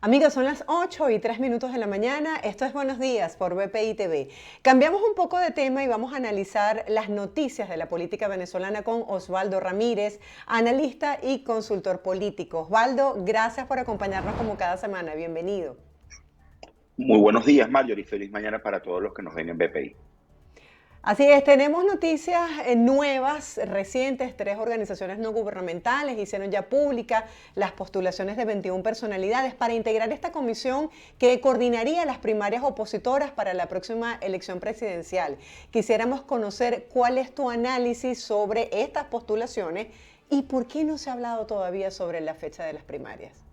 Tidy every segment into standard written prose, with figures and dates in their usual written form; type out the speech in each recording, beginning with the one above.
Amigos, son las 8:03 de la mañana. Esto es Buenos Días por BPI TV. Cambiamos un poco de tema y vamos a analizar las noticias de la política venezolana con Osvaldo Ramírez, analista y consultor político. Osvaldo, gracias por acompañarnos como cada semana. Bienvenido. Muy buenos días, Mario, y feliz mañana para todos los que nos ven en BPI. Así es, tenemos noticias nuevas, recientes. Tres organizaciones no gubernamentales hicieron ya pública las postulaciones de 21 personalidades para integrar esta comisión que coordinaría las primarias opositoras para la próxima elección presidencial. Quisiéramos conocer cuál es tu análisis sobre estas postulaciones y por qué no se ha hablado todavía sobre la fecha de las primarias.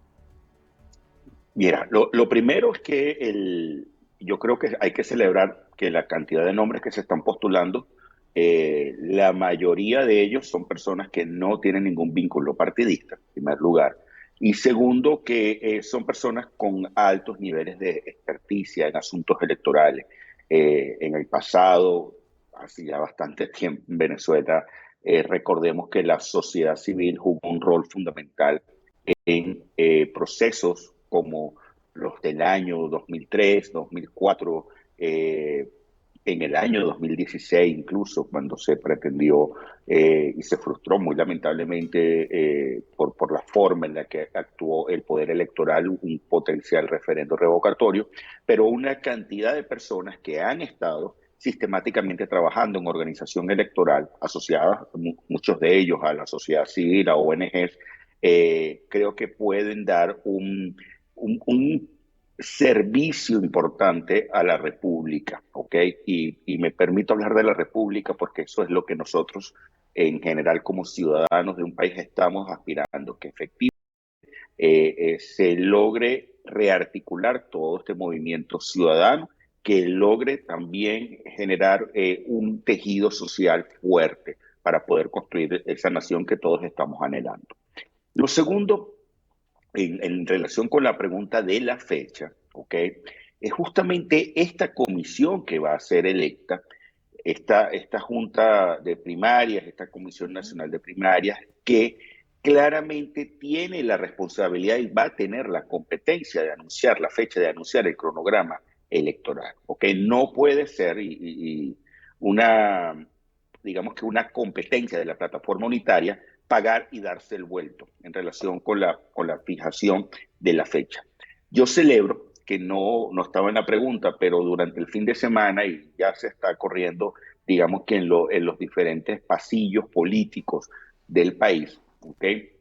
Mira, lo primero es que yo creo que hay que celebrar que la cantidad de nombres que se están postulando, la mayoría de ellos son personas que no tienen ningún vínculo partidista, en primer lugar. Y segundo, que son personas con altos niveles de experticia en asuntos electorales. En el pasado, hace ya bastante tiempo en Venezuela, recordemos que la sociedad civil jugó un rol fundamental en procesos como los del año 2003, 2004, en el año 2016 incluso, cuando se pretendió y se frustró muy lamentablemente por la forma en la que actuó el poder electoral, un potencial referendo revocatorio, pero una cantidad de personas que han estado sistemáticamente trabajando en organización electoral, asociadas, muchos de ellos a la sociedad civil, a ONGs, creo que pueden dar un servicio importante a la República, ¿ok? Y me permito hablar de la República porque eso es lo que nosotros, en general, como ciudadanos de un país, estamos aspirando, que efectivamente se logre rearticular todo este movimiento ciudadano, que logre también generar un tejido social fuerte para poder construir esa nación que todos estamos anhelando. Lo segundo, en relación con la pregunta de la fecha, ¿ok? Es justamente esta comisión que va a ser electa, esta junta de primarias, esta Comisión Nacional de Primarias, que claramente tiene la responsabilidad y va a tener la competencia de anunciar la fecha, de anunciar el cronograma electoral, ¿ok? No puede ser una, digamos que una competencia de la plataforma unitaria pagar y darse el vuelto en relación con la fijación de la fecha. Yo celebro que no estaba en la pregunta, pero durante el fin de semana y ya se está corriendo, digamos que en los diferentes pasillos políticos del país, ¿okay?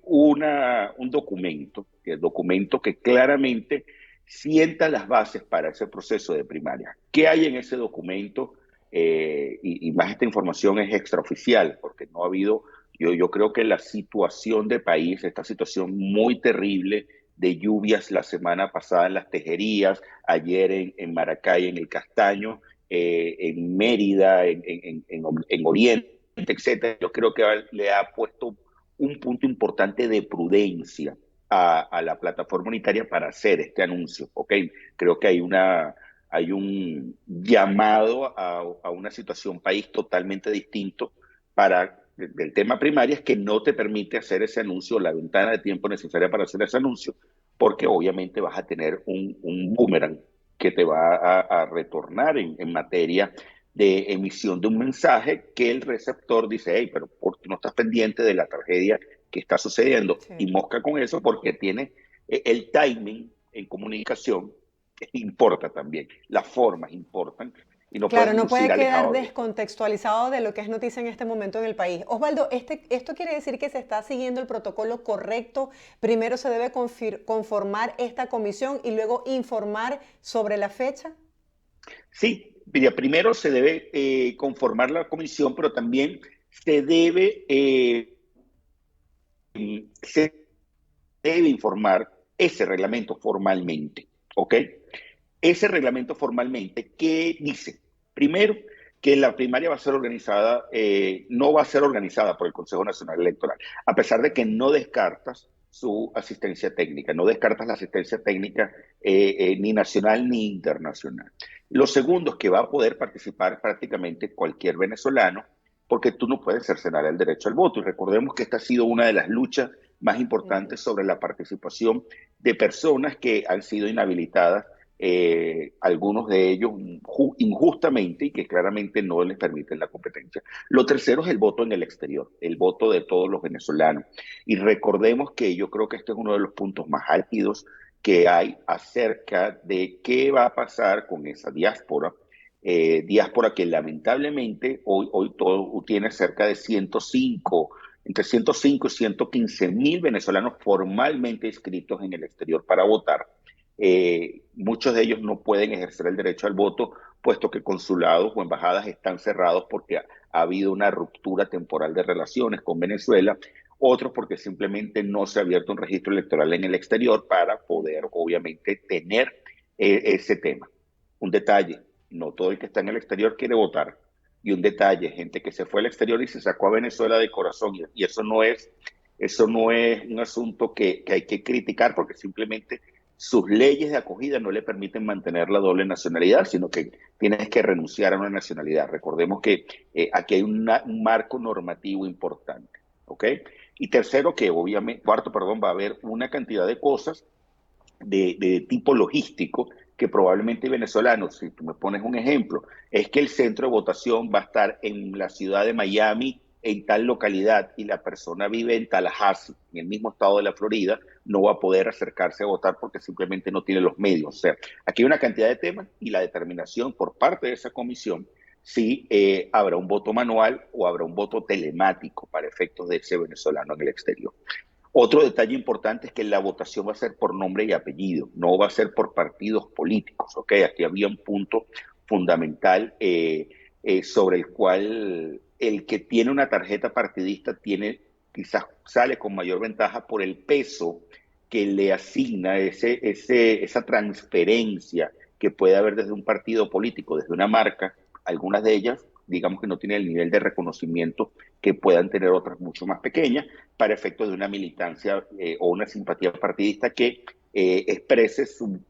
Un documento, el documento que claramente sienta las bases para ese proceso de primaria. ¿Qué hay en ese documento? Y más esta información es extraoficial, porque no ha habido, yo creo que la situación de país, esta situación muy terrible de lluvias la semana pasada en las Tejerías, ayer en Maracay, en el Castaño, en Mérida, en Oriente, etcétera. Yo creo que le ha puesto un punto importante de prudencia a la plataforma unitaria para hacer este anuncio. ¿Okay? Creo que hay un llamado a una situación país totalmente distinto del tema primaria, es que no te permite hacer ese anuncio, la ventana de tiempo necesaria para hacer ese anuncio, porque obviamente vas a tener un boomerang que te va a retornar en materia de emisión de un mensaje que el receptor dice, hey, pero ¿por qué no estás pendiente de la tragedia que está sucediendo? Sí. Y mosca con eso porque tiene el timing en comunicación importa también, las formas importan y no Claro, puedes no puede lucir quedar alejado de esto. descontextualizado de lo que es noticia en este momento en el país. Osvaldo, ¿esto quiere decir que se está siguiendo el protocolo correcto? Primero se debe conformar esta comisión y luego informar sobre la fecha. Sí, mira, primero se debe conformar la comisión, pero también se debe, se debe informar ese reglamento formalmente, ¿ok? Ese reglamento formalmente, ¿qué dice? Primero, que la primaria va a ser organizada, no va a ser organizada por el Consejo Nacional Electoral, a pesar de que no descartas su asistencia técnica, no descartas la asistencia técnica ni nacional ni internacional. Lo segundo es que va a poder participar prácticamente cualquier venezolano, porque tú no puedes cercenar el derecho al voto. Y recordemos que esta ha sido una de las luchas más importante sobre la participación de personas que han sido inhabilitadas, algunos de ellos injustamente y que claramente no les permiten la competencia. Lo tercero es el voto en el exterior, el voto de todos los venezolanos. Y recordemos que yo creo que este es uno de los puntos más álgidos que hay acerca de qué va a pasar con esa diáspora. Diáspora que lamentablemente hoy todo tiene cerca de 105, entre 105 y 115 mil venezolanos formalmente inscritos en el exterior para votar. Muchos de ellos no pueden ejercer el derecho al voto, puesto que consulados o embajadas están cerrados porque ha habido una ruptura temporal de relaciones con Venezuela, otros porque simplemente no se ha abierto un registro electoral en el exterior para poder, obviamente, tener ese tema. Un detalle, no todo el que está en el exterior quiere votar. Y un detalle, gente que se fue al exterior y se sacó a Venezuela de corazón, y eso no es un asunto que hay que criticar porque simplemente sus leyes de acogida no le permiten mantener la doble nacionalidad, sino que tienes que renunciar a una nacionalidad. Recordemos que aquí hay un marco normativo importante, ¿ok? Y tercero, que obviamente, cuarto, perdón, va a haber una cantidad de cosas de tipo logístico que probablemente venezolanos, si tú me pones un ejemplo, es que el centro de votación va a estar en la ciudad de Miami, en tal localidad, y la persona vive en Tallahassee, en el mismo estado de la Florida, no va a poder acercarse a votar porque simplemente no tiene los medios. O sea, aquí hay una cantidad de temas y la determinación por parte de esa comisión si habrá un voto manual o habrá un voto telemático para efectos de ese venezolano en el exterior. Otro detalle importante es que la votación va a ser por nombre y apellido, no va a ser por partidos políticos, ¿ok? Aquí había un punto fundamental sobre el cual el que tiene una tarjeta partidista quizás sale con mayor ventaja por el peso que le asigna esa transferencia que puede haber desde un partido político, desde una marca, algunas de ellas, digamos que no tienen el nivel de reconocimiento que puedan tener otras mucho más pequeñas, para efectos de una militancia o una simpatía partidista que exprese su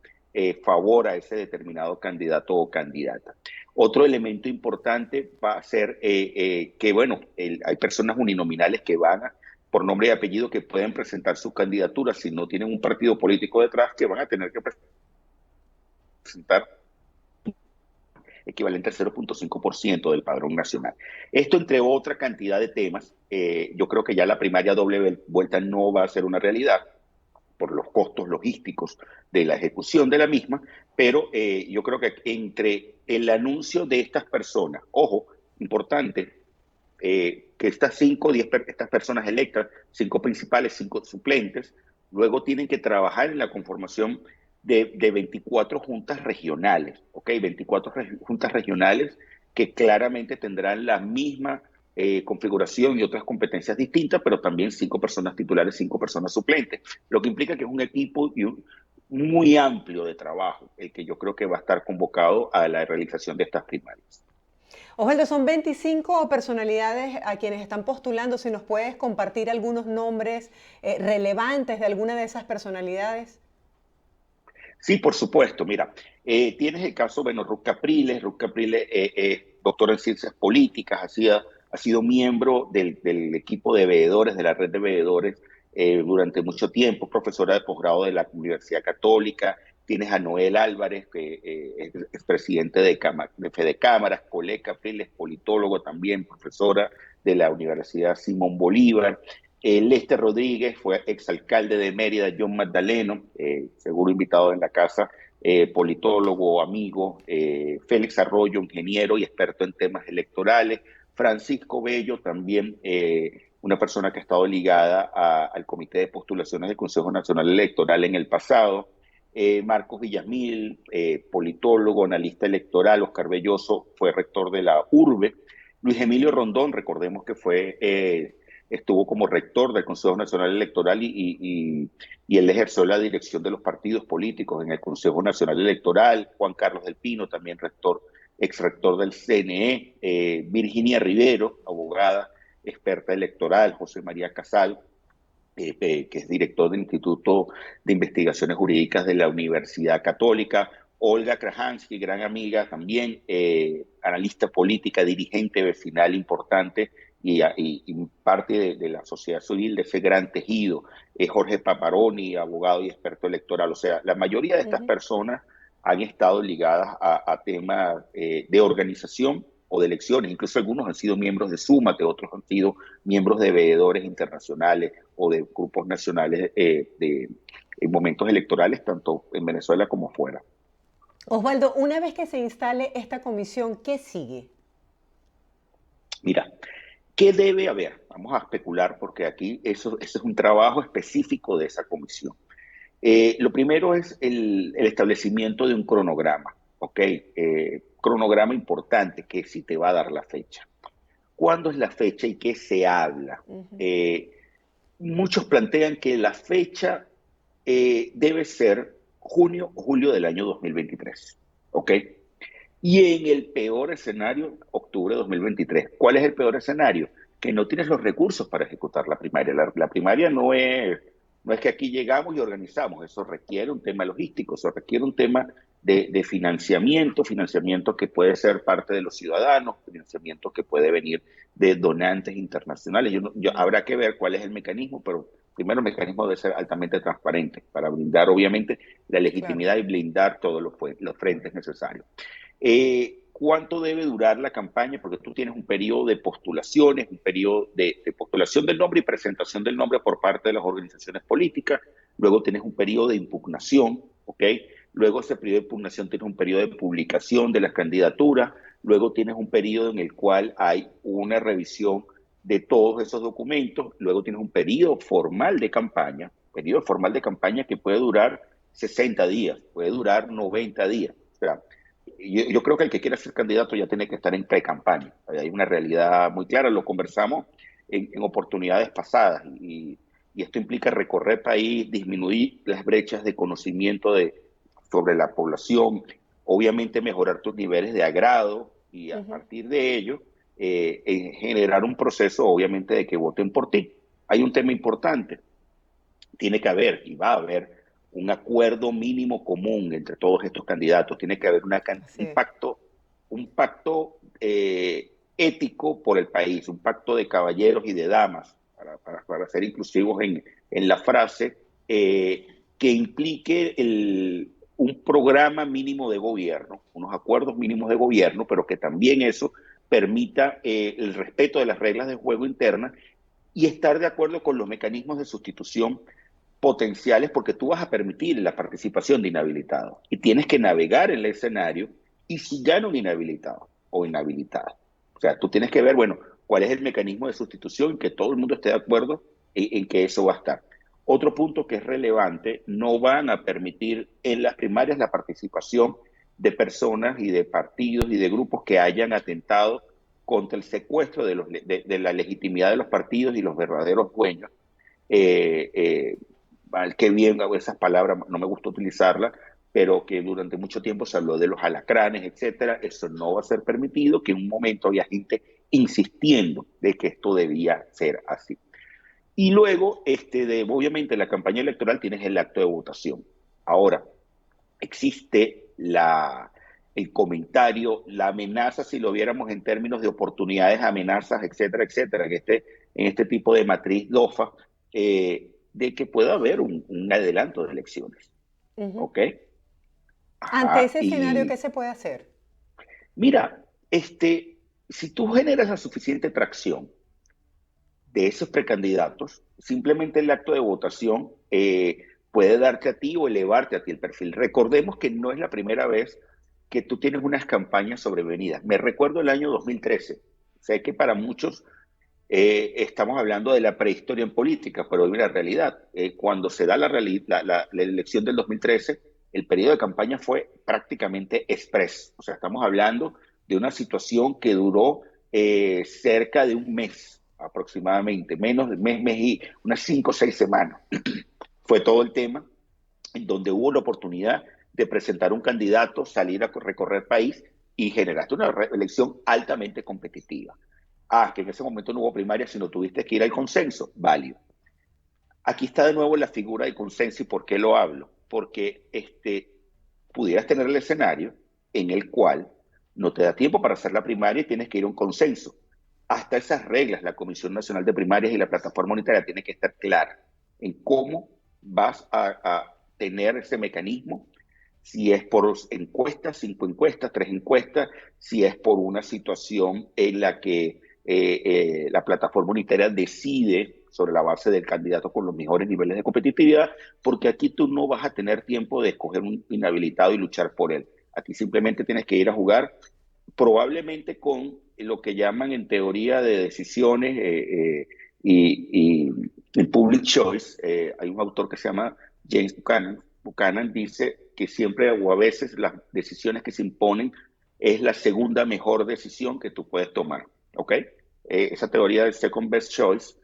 favor a ese determinado candidato o candidata. Otro elemento importante va a ser que, bueno, hay personas uninominales que van por nombre y apellido que pueden presentar su candidatura si no tienen un partido político detrás, que van a tener que presentar equivalente al 0.5% del padrón nacional. Esto entre otra cantidad de temas, yo creo que ya la primaria doble vuelta no va a ser una realidad por los costos logísticos de la ejecución de la misma, pero yo creo que entre el anuncio de estas personas, ojo, importante, que estas 5 o 10 estas personas electas, 5 principales, 5 suplentes, luego tienen que trabajar en la conformación de 24 juntas regionales, ¿ok? 24 juntas regionales que claramente tendrán la misma configuración y otras competencias distintas, pero también 5 personas titulares, 5 personas suplentes, lo que implica que es un equipo muy amplio de trabajo, el que yo creo que va a estar convocado a la realización de estas primarias. Osvaldo, son 25 personalidades a quienes están postulando. Si nos puedes compartir algunos nombres relevantes de alguna de esas personalidades. Sí, por supuesto. Mira, tienes el caso, bueno, Ruth Capriles. Ruth Capriles es doctora en ciencias políticas, ha sido miembro del equipo de veedores, de la red de veedores durante mucho tiempo, profesora de posgrado de la Universidad Católica. Tienes a Noel Álvarez, que es presidente de Fede Cámaras. Colette Capriles, politólogo también, profesora de la Universidad Simón Bolívar. Lester Rodríguez fue exalcalde de Mérida. John Magdaleno, seguro invitado en la casa, politólogo, amigo. Félix Arroyo, ingeniero y experto en temas electorales. Francisco Bello, también una persona que ha estado ligada al Comité de Postulaciones del Consejo Nacional Electoral en el pasado. Marcos Villamil, politólogo, analista electoral. Oscar Belloso fue rector de la URBE. Luis Emilio Rondón, recordemos que estuvo como rector del Consejo Nacional Electoral y él ejerció la dirección de los partidos políticos en el Consejo Nacional Electoral. Juan Carlos del Pino, también ex rector del CNE. Virginia Rivero, abogada, experta electoral. José María Casal, que es director del Instituto de Investigaciones Jurídicas de la Universidad Católica. Olga Krahansky, gran amiga también, analista política, dirigente vecinal importante y parte de la sociedad civil, de ese gran tejido, Jorge Paparoni, abogado y experto electoral. O sea, la mayoría de estas Ujú. personas han estado ligadas a temas de organización o de elecciones. Incluso algunos han sido miembros de Súmate, otros han sido miembros de veedores internacionales o de grupos nacionales en momentos electorales, tanto en Venezuela como fuera. Osvaldo, una vez que se instale esta comisión, ¿qué sigue? Mira, ¿qué debe haber? Vamos a especular porque aquí eso es un trabajo específico de esa comisión. Lo primero es el establecimiento de un cronograma, ¿ok? Cronograma importante que sí te va a dar la fecha. ¿Cuándo es la fecha y qué se habla? Ujú. Eh, Muchos plantean que la fecha debe ser junio o julio del año 2023, ¿ok? Y en el peor escenario, octubre de 2023. ¿Cuál es el peor escenario? Que no tienes los recursos para ejecutar la primaria. La primaria no es que aquí llegamos y organizamos, eso requiere un tema logístico, eso requiere un tema de financiamiento, financiamiento que puede ser parte de los ciudadanos, financiamiento que puede venir de donantes internacionales. Habrá que ver cuál es el mecanismo, pero primero el mecanismo debe ser altamente transparente para brindar, obviamente, la Claro. legitimidad y blindar todos los frentes necesarios. ¿Cuánto debe durar la campaña? Porque tú tienes un periodo de postulaciones, un periodo de postulación del nombre y presentación del nombre por parte de las organizaciones políticas. Luego tienes un periodo de impugnación, ¿ok? Luego ese periodo de impugnación tienes un periodo de publicación de las candidaturas. Luego tienes un periodo en el cual hay una revisión de todos esos documentos. Luego tienes un periodo formal de campaña que puede durar 60 días, puede durar 90 días. O sea, yo creo que el que quiera ser candidato ya tiene que estar en pre-campaña. Hay una realidad muy clara, lo conversamos en oportunidades pasadas y esto implica recorrer país, disminuir las brechas de conocimiento sobre la población, obviamente mejorar tus niveles de agrado y a Ujú. partir de ello generar un proceso obviamente de que voten por ti. Hay un tema importante, tiene que haber y va a haber un acuerdo mínimo común entre todos estos candidatos. Tiene que haber Así es. un pacto ético por el país, un pacto de caballeros y de damas, para ser inclusivos en la frase, que implique un programa mínimo de gobierno, unos acuerdos mínimos de gobierno, pero que también eso permita el respeto de las reglas de juego internas y estar de acuerdo con los mecanismos de sustitución potenciales porque tú vas a permitir la participación de inhabilitados y tienes que navegar en el escenario y si gana un inhabilitado o inhabilitada. O sea, tú tienes que ver, bueno, cuál es el mecanismo de sustitución, que todo el mundo esté de acuerdo en que eso va a estar. Otro punto que es relevante, no van a permitir en las primarias la participación de personas y de partidos y de grupos que hayan atentado contra el secuestro de la legitimidad de los partidos y los verdaderos dueños eh, eh, mal que bien, esas palabras no me gusta utilizarlas, pero que durante mucho tiempo se habló de los alacranes, etcétera. Eso no va a ser permitido, que en un momento había gente insistiendo de que esto debía ser así. Y luego, obviamente, la campaña electoral tienes el acto de votación. Ahora, existe el comentario, la amenaza, si lo viéramos en términos de oportunidades, amenazas, etcétera, etcétera, en este tipo de matriz DOFA, de que pueda haber un adelanto de elecciones. Ujú. ¿Ok? Ante Ajá. ese escenario, ¿qué Y se puede hacer? mira, si tú generas la suficiente tracción de esos precandidatos, simplemente el acto de votación puede darte a ti o elevarte a ti el perfil. Recordemos que no es la primera vez que tú tienes unas campañas sobrevenidas. Me recuerdo el año 2013. Sé que para muchos estamos hablando de la prehistoria en política, pero hay una realidad. Cuando se da la elección del 2013, el periodo de campaña fue prácticamente express. O sea, estamos hablando de una situación que duró cerca de un mes aproximadamente, menos de mes y unas 5 o 6 semanas. Fue todo el tema en donde hubo la oportunidad de presentar un candidato, salir a recorrer país y generaste una elección altamente competitiva. Que en ese momento no hubo primaria, sino tuviste que ir al consenso, válido. Aquí está de nuevo la figura del consenso y por qué lo hablo. Porque pudieras tener el escenario en el cual no te da tiempo para hacer la primaria y tienes que ir a un consenso. hasta esas reglas, la Comisión Nacional de Primarias y la plataforma unitaria tiene que estar clara en cómo vas a tener ese mecanismo, si es por encuestas, 5 encuestas, 3 encuestas, si es por una situación en la que la plataforma unitaria decide sobre la base del candidato con los mejores niveles de competitividad, porque aquí tú no vas a tener tiempo de escoger un inhabilitado y luchar por él. Aquí simplemente tienes que ir a jugar probablemente con lo que llaman en teoría de decisiones y public choice. Hay un autor que se llama James Buchanan. Buchanan dice que siempre o a veces las decisiones que se imponen es la segunda mejor decisión que tú puedes tomar. ¿Ok? Esa teoría del second best choice,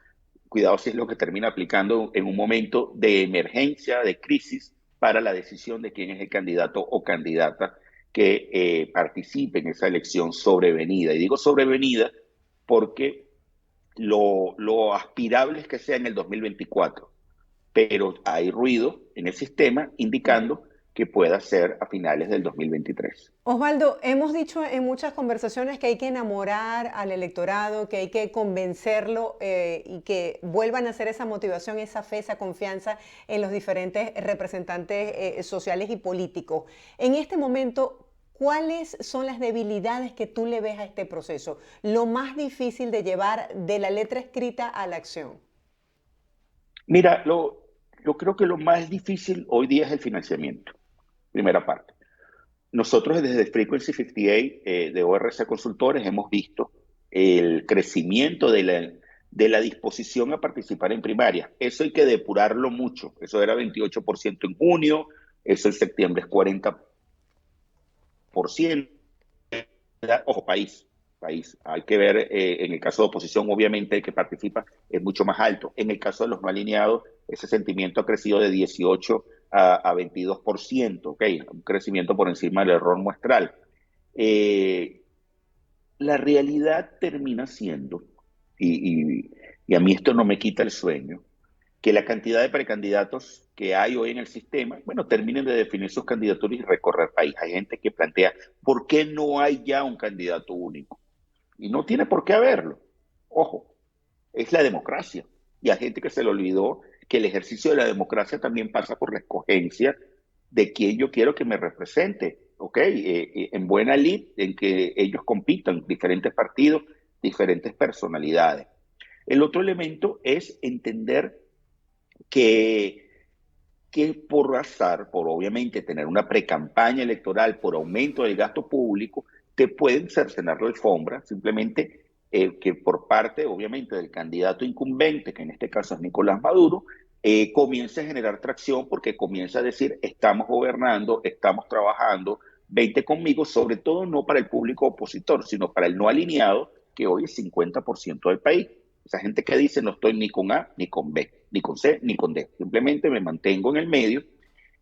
cuidado si es lo que termina aplicando en un momento de emergencia, de crisis, para la decisión de quién es el candidato o candidata que participe en esa elección sobrevenida. Y digo sobrevenida porque lo aspirable es que sea en el 2024, pero hay ruido en el sistema indicando que pueda ser a finales del 2023. Osvaldo, hemos dicho en muchas conversaciones que hay que enamorar al electorado, que hay que convencerlo y que vuelvan a hacer esa motivación, esa fe, esa confianza en los diferentes representantes sociales y políticos. En este momento, ¿cuáles son las debilidades que tú le ves a este proceso? Lo más difícil de llevar de la letra escrita a la acción. Mira, yo creo que lo más difícil hoy día es el financiamiento, primera parte. Nosotros desde Frequency 58 de ORC Consultores hemos visto el crecimiento de la disposición a participar en primarias. Eso hay que depurarlo mucho. Eso era 28% en junio, eso en septiembre es 40%. Ojo, país. Hay que ver, en el caso de oposición, obviamente, el que participa es mucho más alto. En el caso de los no alineados, ese sentimiento ha crecido de 18 a 22%, ¿ok? Un crecimiento por encima del error muestral. Eh, la realidad termina siendo, y a mí esto no me quita el sueño, que la cantidad de precandidatos que hay hoy en el sistema, bueno, terminen de definir sus candidaturas y recorrer país. Hay gente que plantea, ¿por qué no hay ya un candidato único? Y no tiene por qué haberlo. Ojo, es la democracia. Y hay gente que se le olvidó que el ejercicio de la democracia también pasa por la escogencia de quién yo quiero que me represente. ¿Ok? En buena lid, en que ellos compitan, diferentes partidos, diferentes personalidades. El otro elemento es entender que, que por azar, por obviamente tener una precampaña electoral, por aumento del gasto público, te pueden cercenar la alfombra, simplemente que por parte, obviamente, del candidato incumbente, que en este caso es Nicolás Maduro, comience a generar tracción porque comienza a decir, estamos gobernando, estamos trabajando, vente conmigo, sobre todo no para el público opositor, sino para el no alineado, que hoy es 50% del país. Esa gente que dice no estoy ni con A, ni con B, ni con C, ni con D. Simplemente me mantengo en el medio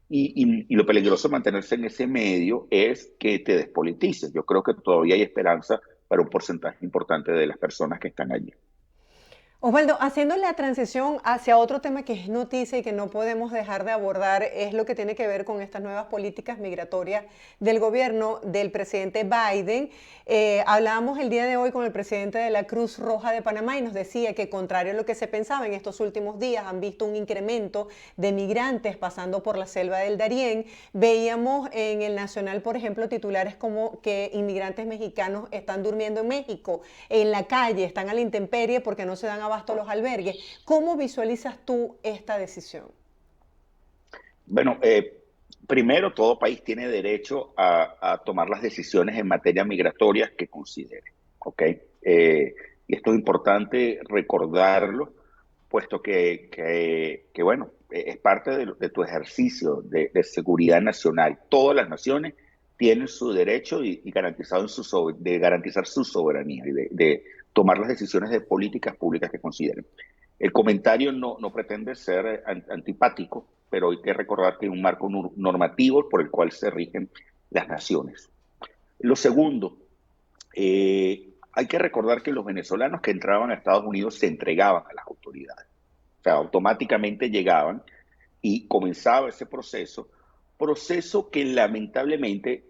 y lo peligroso de mantenerse en ese medio es que te despolitices. Yo creo que todavía hay esperanza para un porcentaje importante de las personas que están allí. Osvaldo, haciendo la transición hacia otro tema que es noticia y que no podemos dejar de abordar, es lo que tiene que ver con estas nuevas políticas migratorias del gobierno del presidente Biden. Hablábamos el día de hoy con el presidente de la Cruz Roja de Panamá y nos decía que, contrario a lo que se pensaba en estos últimos días, han visto un incremento de migrantes pasando por la selva del Darién. Veíamos en el Nacional, por ejemplo, titulares como que inmigrantes mexicanos están durmiendo en México, en la calle, están a la intemperie porque no se dan abasto los albergues. ¿Cómo visualizas tú esta decisión? Bueno, primero, todo país tiene derecho a tomar las decisiones en materia migratoria que considere, ¿ok? Y esto es importante recordarlo, puesto que bueno, es parte de tu ejercicio de seguridad nacional. Todas las naciones tienen su derecho y garantizado de garantizar su soberanía y de tomar las decisiones de políticas públicas que consideren. El comentario no pretende ser antipático, pero hay que recordar que hay un marco normativo por el cual se rigen las naciones. Lo segundo, hay que recordar que los venezolanos que entraban a Estados Unidos se entregaban a las autoridades. O sea, automáticamente llegaban y comenzaba ese proceso que lamentablemente,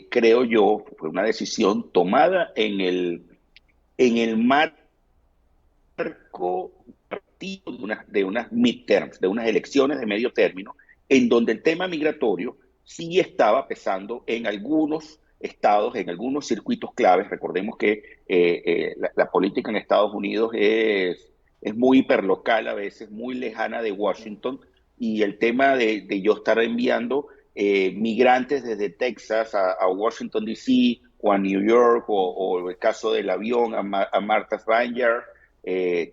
creo yo, fue una decisión tomada en el marco de unas midterms, de unas elecciones de medio término, en donde el tema migratorio sí estaba pesando en algunos estados, en algunos circuitos claves. Recordemos que la política en Estados Unidos es muy hiperlocal a veces, muy lejana de Washington, y el tema de yo estar enviando migrantes desde Texas a Washington, D.C., o a New York, o el caso del avión a Martha's Vineyard,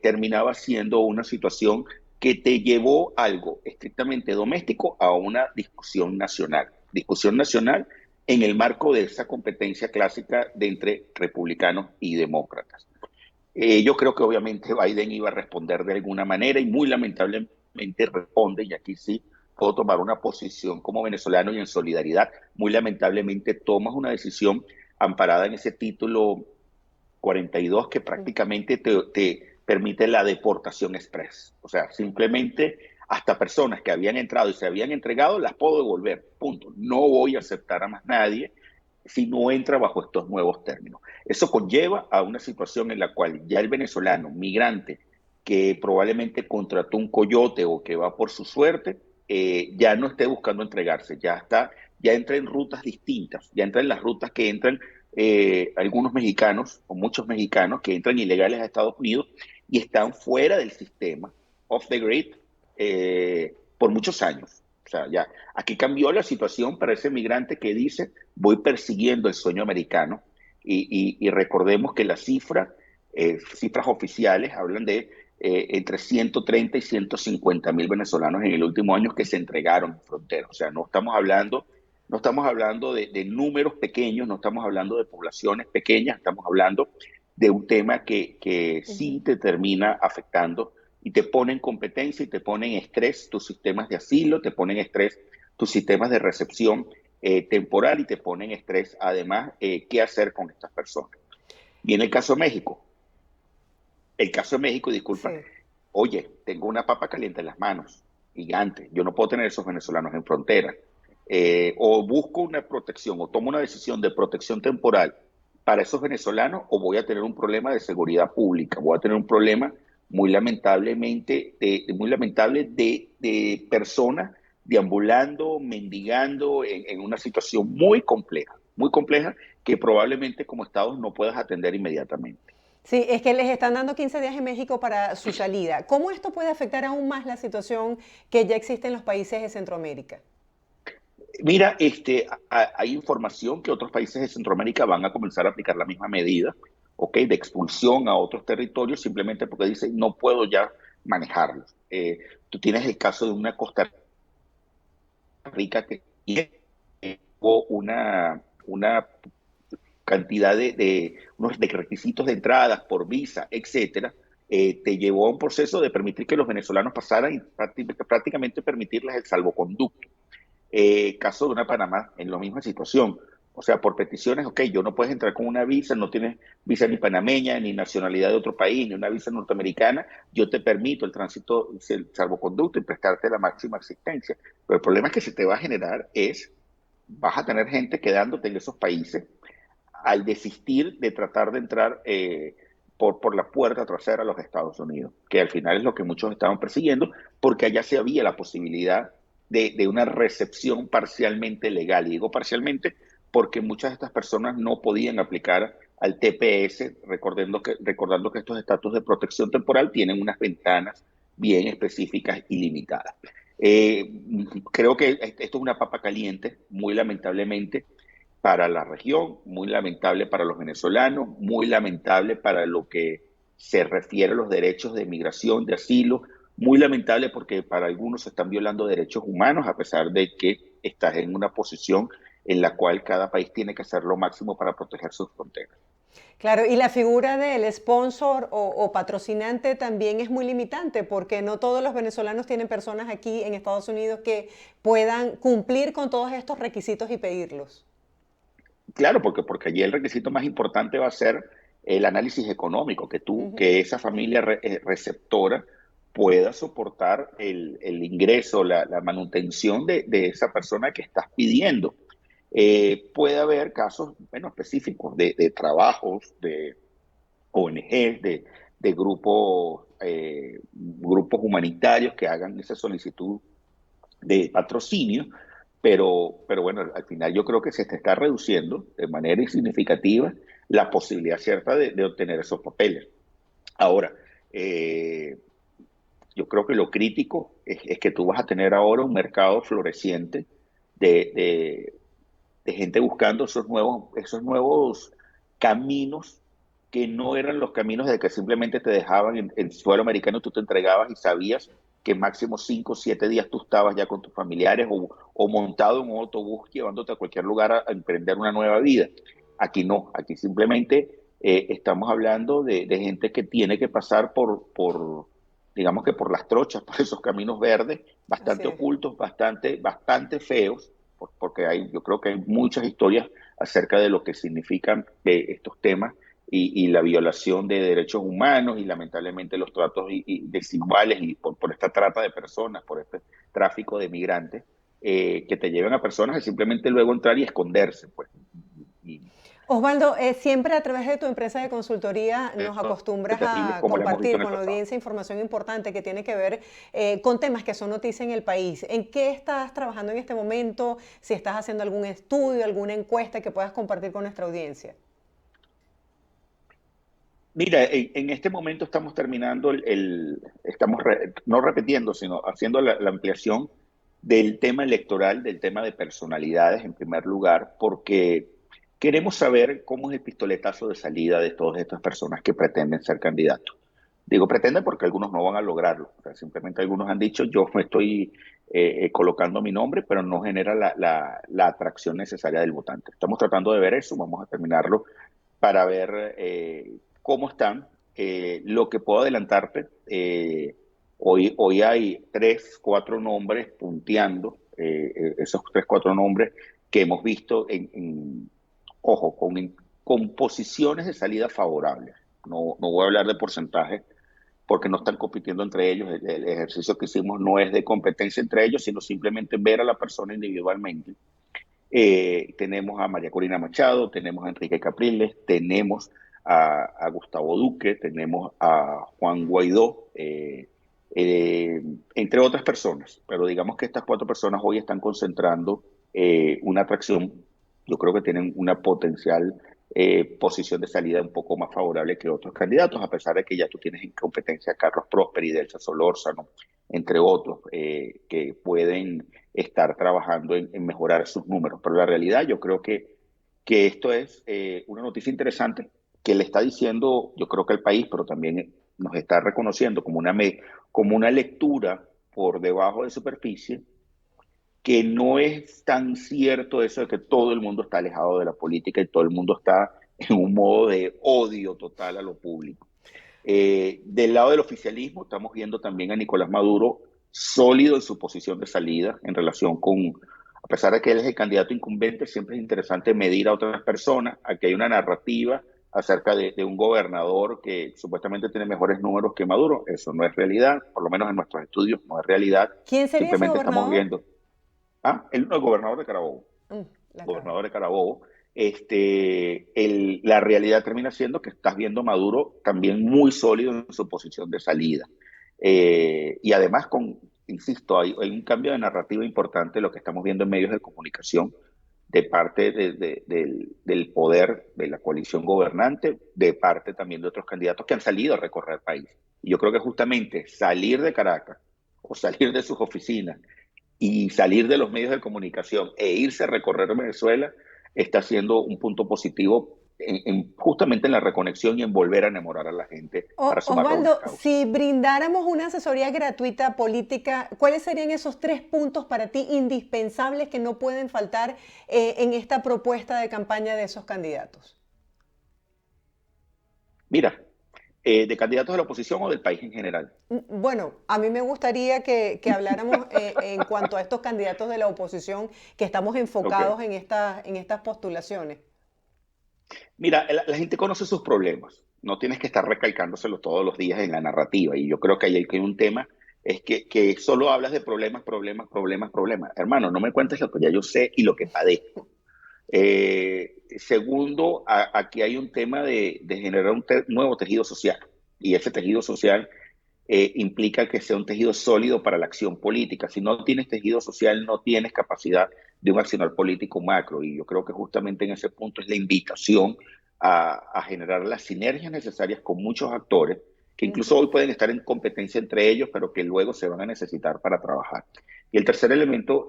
terminaba siendo una situación que te llevó algo estrictamente doméstico a una discusión nacional. Discusión nacional en el marco de esa competencia clásica de entre republicanos y demócratas. Yo creo que obviamente Biden iba a responder de alguna manera y muy lamentablemente responde, y aquí sí puedo tomar una posición como venezolano y en solidaridad, muy lamentablemente tomas una decisión amparada en ese título 42 que prácticamente te permite la deportación express. O sea, simplemente hasta personas que habían entrado y se habían entregado las puedo devolver, punto. No voy a aceptar a más nadie si no entra bajo estos nuevos términos. Eso conlleva a una situación en la cual ya el venezolano migrante que probablemente contrató un coyote o que va por su suerte, ya no esté buscando entregarse, ya entra en rutas distintas, ya entra en las rutas que entran algunos mexicanos o muchos mexicanos que entran ilegales a Estados Unidos y están fuera del sistema, off the grid, por muchos años. O sea, ya aquí cambió la situación para ese migrante que dice, voy persiguiendo el sueño americano, y recordemos que las cifras oficiales hablan de entre 130 y 150 mil venezolanos en el último año que se entregaron en frontera. O sea, no estamos hablando de números pequeños, no estamos hablando de poblaciones pequeñas, estamos hablando de un tema que sí te termina afectando y te pone en competencia y te pone en estrés tus sistemas de asilo, te pone en estrés tus sistemas de recepción temporal y te pone en estrés además qué hacer con estas personas. Viene el caso de México. El caso de México, disculpa, Sí. oye, tengo una papa caliente en las manos, gigante, yo no puedo tener esos venezolanos en frontera. O busco una protección o tomo una decisión de protección temporal para esos venezolanos, o voy a tener un problema de seguridad pública, voy a tener un problema muy lamentable de personas deambulando, mendigando en una situación muy compleja que probablemente como Estados no puedas atender inmediatamente. Sí, es que les están dando 15 días en México para su salida. ¿Cómo esto puede afectar aún más la situación que ya existe en los países de Centroamérica? Mira, hay información que otros países de Centroamérica van a comenzar a aplicar la misma medida, ¿ok? De expulsión a otros territorios simplemente porque dicen no puedo ya manejarlos. Tú tienes el caso de una Costa Rica que tuvo una cantidad de requisitos de entradas por visa, etcétera, te llevó a un proceso de permitir que los venezolanos pasaran y prácticamente permitirles el salvoconducto. Caso de una Panamá, en la misma situación. O sea, por peticiones, ok, yo no puedes entrar con una visa, no tienes visa ni panameña, ni nacionalidad de otro país, ni una visa norteamericana, yo te permito el tránsito, el salvoconducto y prestarte la máxima asistencia. Pero el problema que se te va a generar vas a tener gente quedándote en esos países al desistir de tratar de entrar por la puerta trasera a los Estados Unidos, que al final es lo que muchos estaban persiguiendo, porque allá se había la posibilidad de una recepción parcialmente legal. Y digo parcialmente porque muchas de estas personas no podían aplicar al TPS, recordando que estos estatus de protección temporal tienen unas ventanas bien específicas y limitadas. Eh, Creo que esto es una papa caliente, muy lamentablemente, para la región, muy lamentable para los venezolanos, muy lamentable para lo que se refiere a los derechos de migración, de asilo, muy lamentable porque para algunos se están violando derechos humanos a pesar de que estás en una posición en la cual cada país tiene que hacer lo máximo para proteger sus fronteras. Claro, y la figura del sponsor o patrocinante también es muy limitante porque no todos los venezolanos tienen personas aquí en Estados Unidos que puedan cumplir con todos estos requisitos y pedirlos. Claro, porque allí el requisito más importante va a ser el análisis económico, Ujú. que esa familia receptora pueda soportar el ingreso, la manutención de esa persona que estás pidiendo. Puede haber casos, bueno, específicos de trabajos, ONGs, de grupos humanitarios que hagan esa solicitud de patrocinio, pero bueno, al final yo creo que se te está reduciendo de manera significativa la posibilidad cierta de obtener esos papeles. Ahora, eh, yo creo que lo crítico es que tú vas a tener ahora un mercado floreciente de, de, de gente buscando esos nuevos caminos que no eran los caminos de que simplemente te dejaban en suelo americano, tú te entregabas y sabías que máximo 5 o 7 días tú estabas ya con tus familiares o montado en un autobús llevándote a cualquier lugar a emprender una nueva vida. Aquí no, aquí simplemente estamos hablando de gente que tiene que pasar digamos que por las trochas, por esos caminos verdes, Así bastante es. ocultos, bastante feos, porque yo creo que hay muchas historias acerca de lo que significan estos temas y la violación de derechos humanos y lamentablemente los tratos desiguales y por esta trata de personas, por este tráfico de migrantes, que te llevan a personas que simplemente luego entrar y esconderse, pues. Y Osvaldo, siempre a través de tu empresa de consultoría nos eso acostumbras es terrible a como lo hemos visto compartir en el con la pasado. audiencia información importante que tiene que ver con temas que son noticia en el país. ¿En qué estás trabajando en este momento? Si estás haciendo algún estudio, alguna encuesta que puedas compartir con nuestra audiencia. Mira, en este momento estamos terminando no repitiendo, sino haciendo la ampliación del tema electoral, del tema de personalidades en primer lugar, porque queremos saber cómo es el pistoletazo de salida de todas estas personas que pretenden ser candidatos. Digo pretenden porque algunos no van a lograrlo. O sea, simplemente algunos han dicho, yo me estoy colocando mi nombre, pero no genera la atracción necesaria del votante. Estamos tratando de ver eso, vamos a terminarlo para ver cómo están. Lo que puedo adelantarte, hoy hay 3, 4 nombres punteando, esos 3, 4 nombres que hemos visto ojo, con posiciones de salida favorables. No voy a hablar de porcentaje porque no están compitiendo entre ellos. El ejercicio que hicimos no es de competencia entre ellos, sino simplemente ver a la persona individualmente. Tenemos a María Corina Machado, tenemos a Enrique Capriles, tenemos a Gustavo Duque, tenemos a Juan Guaidó, eh, entre otras personas. Pero digamos que estas 4 personas hoy están concentrando una atracción. Yo creo que tienen una potencial posición de salida un poco más favorable que otros candidatos, a pesar de que ya tú tienes en competencia a Carlos Prósperi, Delsa Solórzano, entre otros, que pueden estar trabajando en mejorar sus números. Pero la realidad, yo creo que esto es una noticia interesante que le está diciendo, yo creo que el país, pero también nos está reconociendo como una lectura por debajo de superficie, que no es tan cierto eso de que todo el mundo está alejado de la política y todo el mundo está en un modo de odio total a lo público. Del lado del oficialismo, estamos viendo también a Nicolás Maduro sólido en su posición de salida en relación a pesar de que él es el candidato incumbente, siempre es interesante medir a otras personas. Aquí hay una narrativa acerca de un gobernador que supuestamente tiene mejores números que Maduro. Eso no es realidad, por lo menos en nuestros estudios no es realidad. ¿Quién sería ese Simplemente estamos gobernador? viendo. El gobernador de Carabobo, La cara. gobernador de Carabobo, la realidad termina siendo que estás viendo a Maduro también muy sólido en su posición de salida. Y además, insisto, hay un cambio de narrativa importante, lo que estamos viendo en medios de comunicación, de parte del poder de la coalición gobernante, de parte también de otros candidatos que han salido a recorrer el país. Y yo creo que justamente salir de Caracas o salir de sus oficinas y salir de los medios de comunicación e irse a recorrer Venezuela está siendo un punto positivo justamente en la reconexión y en volver a enamorar a la gente para sumarlo a una Osvaldo, causa. si brindáramos una asesoría gratuita política, ¿cuáles serían esos 3 puntos para ti indispensables que no pueden faltar en esta propuesta de campaña de esos candidatos? Mira, de candidatos de la oposición o del país en general. Bueno, a mí me gustaría que habláramos en cuanto a estos candidatos de la oposición que estamos Ok. enfocados en estas postulaciones. Mira, la gente conoce sus problemas. No tienes que estar recalcándoselos todos los días en la narrativa. Y yo creo que ahí hay un tema, es que solo hablas de problemas, problemas, problemas, problemas. Hermano, no me cuentes lo que ya yo sé y lo que padezco. segundo, aquí hay un tema de generar un nuevo tejido social. Y ese tejido social implica que sea un tejido sólido para la acción política. Si no tienes tejido social, no tienes capacidad de un accionar político macro. Y yo creo que justamente en ese punto es la invitación a generar las sinergias necesarias con muchos actores que incluso hoy pueden estar en competencia entre ellos, pero que luego se van a necesitar para trabajar. Y el tercer elemento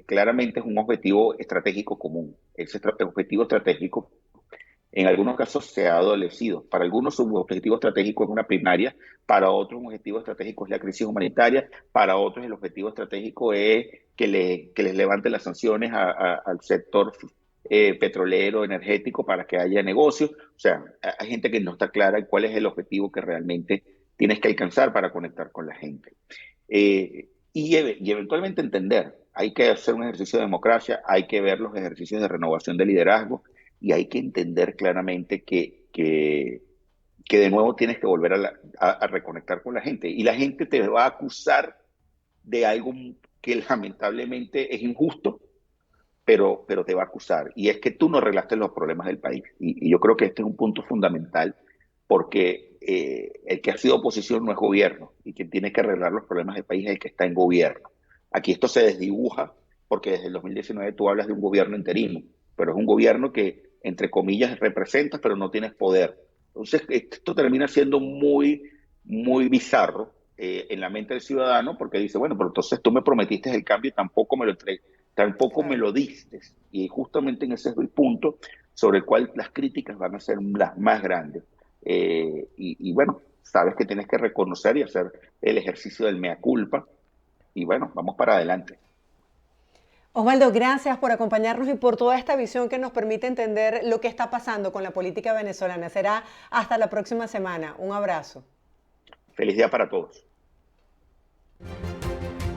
claramente es un objetivo estratégico común. Ese objetivo estratégico en algunos casos se ha adolecido. Para algunos su objetivo estratégico es una primaria, para otros un objetivo estratégico es la crisis humanitaria, para otros el objetivo estratégico es que les levante las sanciones al sector petrolero, energético, para que haya negocios. O sea, hay gente que no está clara en cuál es el objetivo que realmente tienes que alcanzar para conectar con la gente. Y eventualmente entender, hay que hacer un ejercicio de democracia, hay que ver los ejercicios de renovación de liderazgo, y hay que entender claramente que de nuevo tienes que volver a reconectar con la gente. Y la gente te va a acusar de algo que lamentablemente es injusto, pero te va a acusar. Y es que tú no arreglaste los problemas del país. Y yo creo que este es un punto fundamental porque el que ha sido oposición no es gobierno. Y quien tiene que arreglar los problemas del país es el que está en gobierno. Aquí esto se desdibuja porque desde el 2019 tú hablas de un gobierno interino, pero es un gobierno que, entre comillas, representas, pero no tienes poder. Entonces, esto termina siendo muy bizarro en la mente del ciudadano porque dice, bueno, pero entonces tú me prometiste el cambio y tampoco me Claro. lo diste. Y justamente en ese es el punto sobre el cual las críticas van a ser las más grandes. Y bueno, sabes que tienes que reconocer y hacer el ejercicio del mea culpa. Y bueno, vamos para adelante. Osvaldo, gracias por acompañarnos y por toda esta visión que nos permite entender lo que está pasando con la política venezolana. Será hasta la próxima semana. Un abrazo. Feliz día para todos.